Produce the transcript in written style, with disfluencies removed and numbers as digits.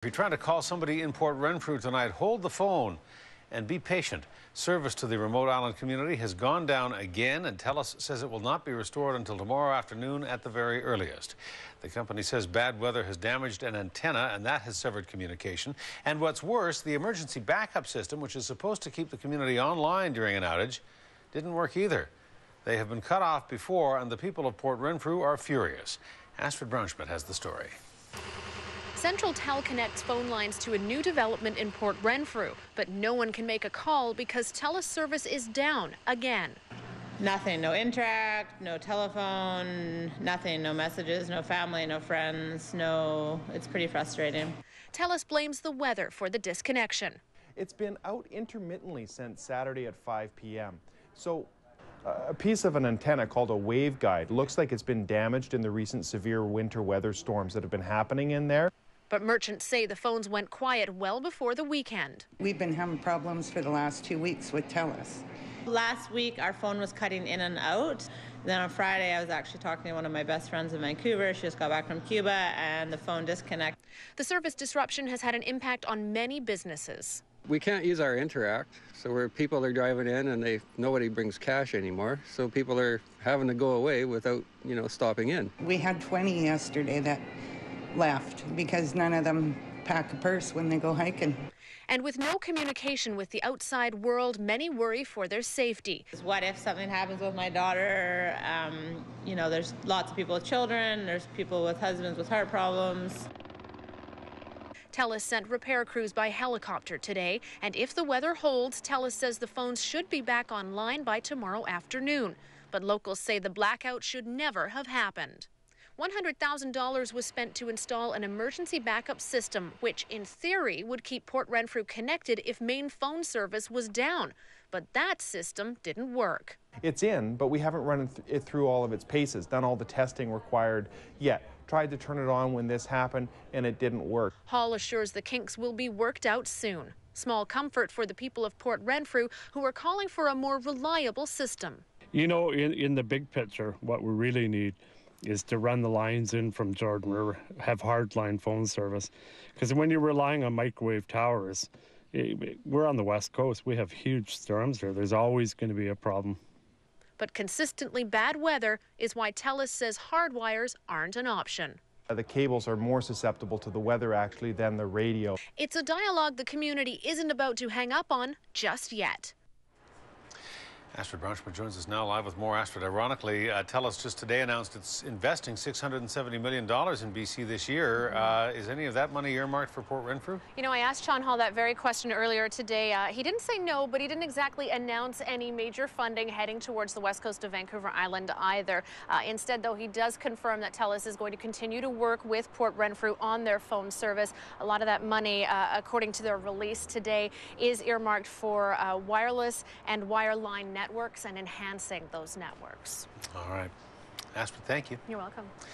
If you're trying to call somebody in Port Renfrew tonight, hold the phone and be patient. Service to the remote island community has gone down again, and Telus says it will not be restored until tomorrow afternoon at the very earliest. The company says bad weather has damaged an antenna, and that has severed communication. And what's worse, the emergency backup system, which is supposed to keep the community online during an outage, didn't work either. They have been cut off before, and the people of Port Renfrew are furious. Astrid Braunschmidt has the story. Central Tel connects phone lines to a new development in Port Renfrew, but no one can make a call because Telus service is down again. Nothing, no interact, no telephone, nothing, no messages, no family, no friends, it's pretty frustrating. Telus blames the weather for the disconnection. It's been out intermittently since Saturday at 5 p.m. So a piece of an antenna called a waveguide looks like it's been damaged in the recent severe winter weather storms that have been happening in there. But merchants say the phones went quiet well before the weekend. We've been having problems for the last 2 weeks with Telus. Last week, our phone was cutting in and out. Then on Friday, I was actually talking to one of my best friends in Vancouver. She just got back from Cuba, and the phone disconnected. The service disruption has had an impact on many businesses. We can't use our interact, so where people are driving in and nobody brings cash anymore, so people are having to go away without, stopping in. We had 20 yesterday that left because none of them pack a purse when they go hiking. And with no communication with the outside world, many worry for their safety. What if something happens with my daughter? There's lots of people with children, there's people with husbands with heart problems. Telus sent repair crews by helicopter today, and if the weather holds, Telus says the phones should be back online by tomorrow afternoon. But locals say the blackout should never have happened. $100,000 was spent to install an emergency backup system, which in theory would keep Port Renfrew connected if main phone service was down. But that system didn't work. It's in, but we haven't run it through all of its paces, done all the testing required yet. Tried to turn it on when this happened, and it didn't work. Hall assures the kinks will be worked out soon. Small comfort for the people of Port Renfrew, who are calling for a more reliable system. In the big picture, what we really need is to run the lines in from Jordan River, have hardline phone service. Because when you're relying on microwave towers, we're on the west coast. We have huge storms here. There's always going to be a problem. But consistently bad weather is why Telus says hard wires aren't an option. The cables are more susceptible to the weather, actually, than the radio. It's a dialogue the community isn't about to hang up on just yet. Astrid Braunschmidt joins us now live with more. Astrid, ironically, Telus just today announced it's investing $670 million in BC this year. Is any of that money earmarked for Port Renfrew? I asked Sean Hall that very question earlier today. He didn't say no, but he didn't exactly announce any major funding heading towards the west coast of Vancouver Island either. Instead, though, he does confirm that Telus is going to continue to work with Port Renfrew on their phone service. A lot of that money, according to their release today, is earmarked for wireless and wireline networks and enhancing those networks. All right. Astrid, thank you. You're welcome.